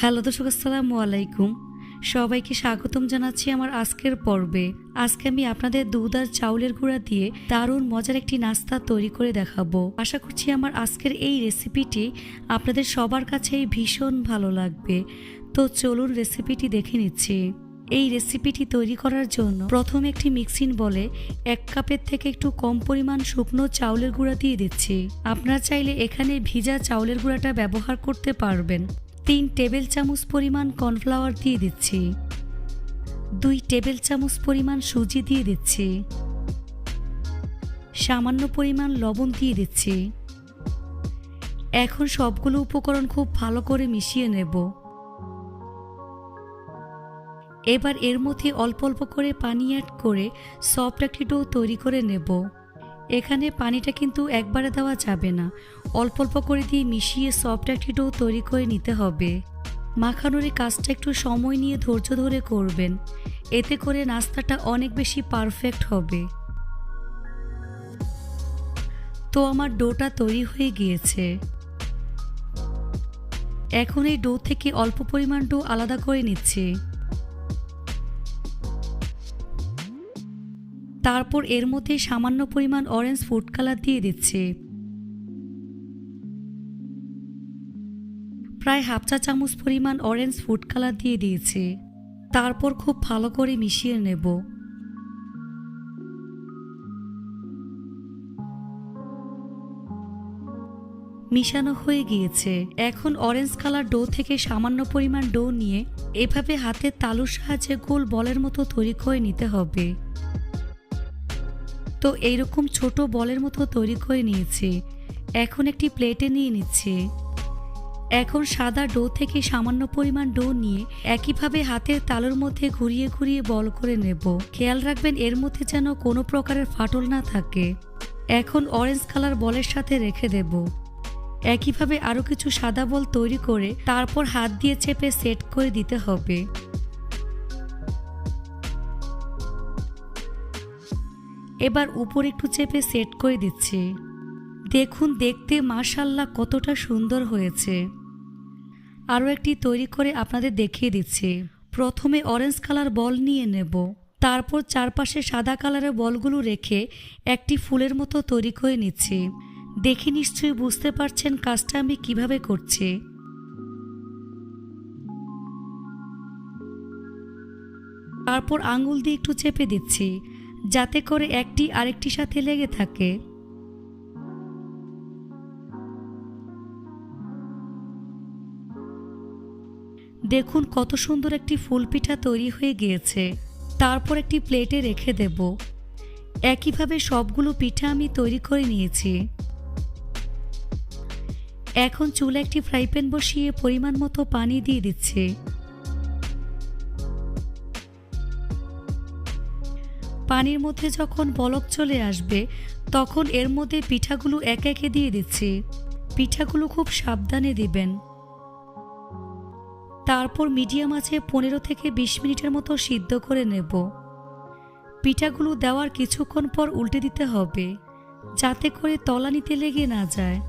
Hello দর্শক, আসসালামু আলাইকুম। সবাইকে স্বাগতম জানাচ্ছি আমার আজকের পর্বে। আজকে আমি আপনাদের দুধ আর চাউলের গুঁড়া দিয়ে দারুণ মজার একটি নাস্তা তৈরি করে দেখাবো। আশা করছি আমার আজকের এই রেসিপিটি আপনাদের সবার কাছেই ভীষণ ভালো লাগবে। তো চলুন রেসিপিটি দেখে নিচ্ছি। এই রেসিপিটি তৈরি করার জন্য প্রথমে একটি মিক্সিং বলে 1 কাপের থেকে একটু কম পরিমাণ শুকনো চাউলের গুঁড়া দিয়ে দিচ্ছি। আপনারা চাইলে এখানে ভিজা চাউলের গুঁড়াটা ব্যবহার করতে পারবেন। 3 টেবিল চামচ পরিমাণ কর্নফ্লাওয়ার দিয়ে দিচ্ছি। 2 টেবিল চামচ পরিমাণ সুজি দিয়ে দিচ্ছি। সামান্য পরিমাণ লবণ দিয়ে দিচ্ছি। এখন সবগুলো উপকরণ খুব ভালো করে মিশিয়ে নেব। এবার এর মধ্যে অল্প অল্প করে পানি অ্যাড করে সফট একটি ডো তৈরি করে নেব। এখানে পানিটা কিন্তু একবারে দেওয়া যাবে না, অল্প অল্প করে দিয়ে মিশিয়ে সফট একটি ডো তৈরি করে নিতে হবে। মাখানোর এই কাজটা একটু সময় নিয়ে ধৈর্য ধরে করবেন, এতে করে নাস্তাটা অনেক বেশি পারফেক্ট হবে। তো আমার ডোটা তৈরি হয়ে গিয়েছে। এখন এই ডো থেকে অল্প পরিমাণ ডো আলাদা করে নিচ্ছি। তারপর এর মধ্যে সামান্য পরিমাণ অরেঞ্জ ফুড কালার দিয়ে দিচ্ছি। প্রায় হাফ চা চামচ পরিমাণ অরেঞ্জ ফুড কালার দিয়ে দিয়েছি। তারপর খুব ভালো করে মিশিয়ে নেব। মিশানো হয়ে গিয়েছে। এখন অরেঞ্জ কালার ডো থেকে সামান্য পরিমাণ ডো নিয়ে এভাবে হাতের তালুর সাহায্যে গোল বলের মতো তৈরি করে নিতে হবে। তো এইরকম ছোট বলের মতো তৈরি করে নিয়েছি। এখন একটি প্লেটে নিয়ে নিচ্ছি। এখন সাদা ডো থেকে সামান্য পরিমাণ ডো নিয়ে একইভাবে হাতের তালুর মধ্যে ঘুরিয়ে ঘুরিয়ে বল করে নেব। খেয়াল রাখবেন এর মধ্যে যেন কোনো প্রকারের ফাটল না থাকে। এখন অরেঞ্জ কালার বলের সাথে রেখে দেব। একইভাবে আরও কিছু সাদা বল তৈরি করে তারপর হাত দিয়ে চেপে সেট করে দিতে হবে। এবার উপর একটু চেপে সেট করে দিচ্ছি। দেখুন দেখতে মাশাআল্লাহ কতটা সুন্দর হয়েছে। আরও একটি তৈরি করে আপনাদের দেখিয়ে দিচ্ছি। প্রথমে অরেঞ্জ কালার বল নিয়ে নেব, তারপর চারপাশে সাদা কালারের বলগুলো রেখে একটি ফুলের মতো তৈরি করে নিচ্ছি। দেখে নিশ্চয়ই বুঝতে পারছেন কাজটা আমি কিভাবে করছি। তারপর আঙুল দিয়ে একটু চেপে দিচ্ছি যাতে করে একটি আরেকটির সাথে লেগে থাকে। দেখুন কত সুন্দর একটি ফুল পিঠা তৈরি হয়ে গিয়েছে। তারপর একটি প্লেটে রেখে দেব। একইভাবে সবগুলো পিঠা আমি তৈরি করে নিয়েছি। এখন চুলে একটি ফ্রাই প্যান বসিয়ে পরিমাণ মতো পানি দিয়ে দিচ্ছি। পানির মধ্যে যখন বলক চলে আসবে তখন এর মধ্যে পিঠাগুলো একে একে দিয়ে দিচ্ছি। পিঠাগুলো খুব সাবধানে দিবেন। তারপর মিডিয়াম আঁচে 15 থেকে 20 মিনিটের মতো সিদ্ধ করে নেব। পিঠাগুলো দেওয়ার কিছুক্ষণ পর উল্টে দিতে হবে যাতে করে তলানিতে লেগে না যায়।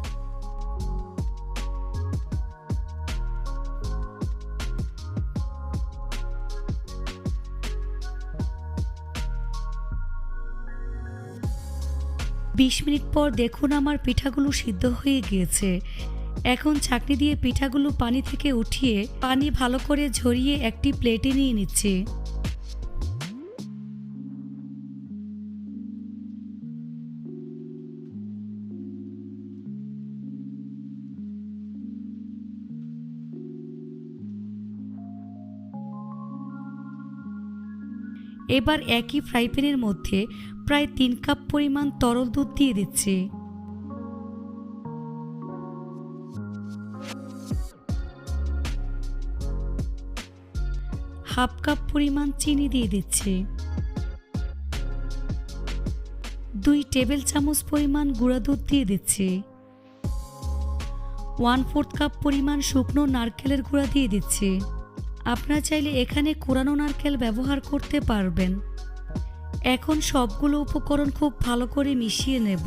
বিশ মিনিট পর দেখুন আমার পিঠাগুলো সিদ্ধ হয়ে গিয়েছে। এখন ছাঁকনি দিয়ে পিঠাগুলো পানি থেকে উঠিয়ে পানি ভালো করে ঝরিয়ে একটি প্লেটে নিয়ে নিচ্ছি। এবার একই ফ্রাই প্যানের মধ্যে প্রায় 3 কাপ পরিমাণ তরল দুধ দিয়ে দিচ্ছি। হাফ কাপ পরিমাণ চিনি দিয়ে দিচ্ছি। 2 টেবিল চামচ পরিমাণ গুঁড়া দুধ দিয়ে দিচ্ছি। 1/4 কাপ পরিমাণ শুকনো নারকেলের গুঁড়া দিয়ে দিচ্ছি। আপনারা চাইলে এখানে কোরানো নারকেল ব্যবহার করতে পারবেন। এখন সবগুলো উপকরণ খুব ভালো করে মিশিয়ে নেব।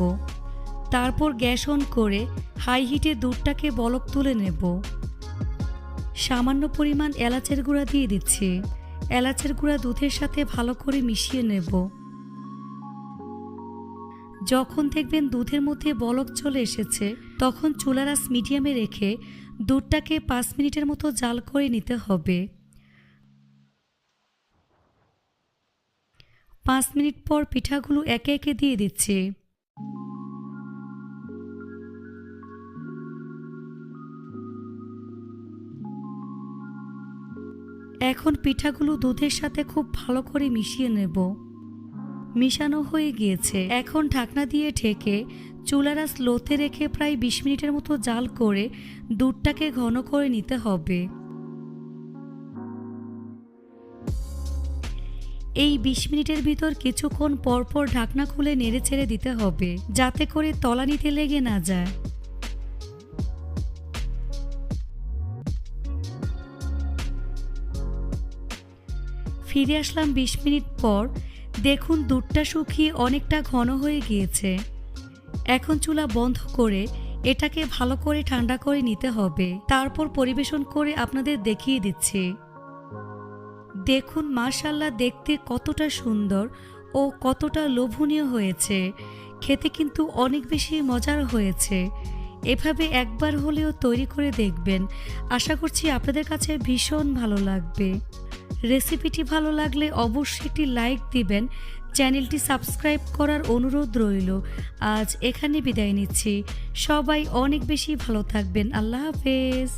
তারপর গ্যাস অন করে হাই হিটে দুধটাকে বলক তুলে নেব। সামান্য পরিমাণ এলাচের গুঁড়া দিয়ে দিচ্ছি। এলাচের গুঁড়া দুধের সাথে ভালো করে মিশিয়ে নেব। যখন দেখবেন দুধের মধ্যে বলক চলে এসেছে, তখন চুলার আঁচ মিডিয়ামে রেখে দুধটাকে 5 মিনিটের মতো জাল করে নিতে হবে। 5 মিনিট পর পিঠাগুলো একে একে দিয়ে দিচ্ছি। এখন পিঠাগুলো দুধের সাথে খুব ভালো করে মিশিয়ে নেব। মিশানো হয়ে গিয়েছে। এখন ঢাকনা দিয়ে ঢেকে চুলার আঁচ লোতে রেখে প্রায় 20 মিনিটের মতো জাল করে দুধটাকে ঘন করে নিতে হবে। এই 20 মিনিটের ভিতর কিছুক্ষণ পরপর ঢাকনা খুলে নেড়ে ছেড়ে দিতে হবে, যাতে করে তলানিতে লেগে না যায়। ফিরে আসলাম 20 মিনিট পর। দেখুন দুধটা শুকিয়ে অনেকটা ঘন হয়ে গিয়েছে। এখন চুলা বন্ধ করে এটাকে ভালো করে ঠান্ডা করে নিতে হবে। তারপর পরিবেশন করে আপনাদের দেখিয়ে দিচ্ছি। দেখুন মাশাআল্লাহ, দেখতে কতটা সুন্দর ও কতটা লোভনীয় হয়েছে। খেতে কিন্তু অনেক বেশি মজার হয়েছে। এভাবে একবার হলেও তৈরি করে দেখবেন। আশা করছি আপনাদের কাছে ভীষণ ভালো লাগবে। রেসিপিটি ভালো লাগলে অবশ্যই একটি লাইক দিবেন। চ্যানেলটি সাবস্ক্রাইব করার অনুরোধ রইল। আজ এখানে বিদায় নিচ্ছি। সবাই অনেক বেশি ভালো থাকবেন। আল্লাহ হাফেজ।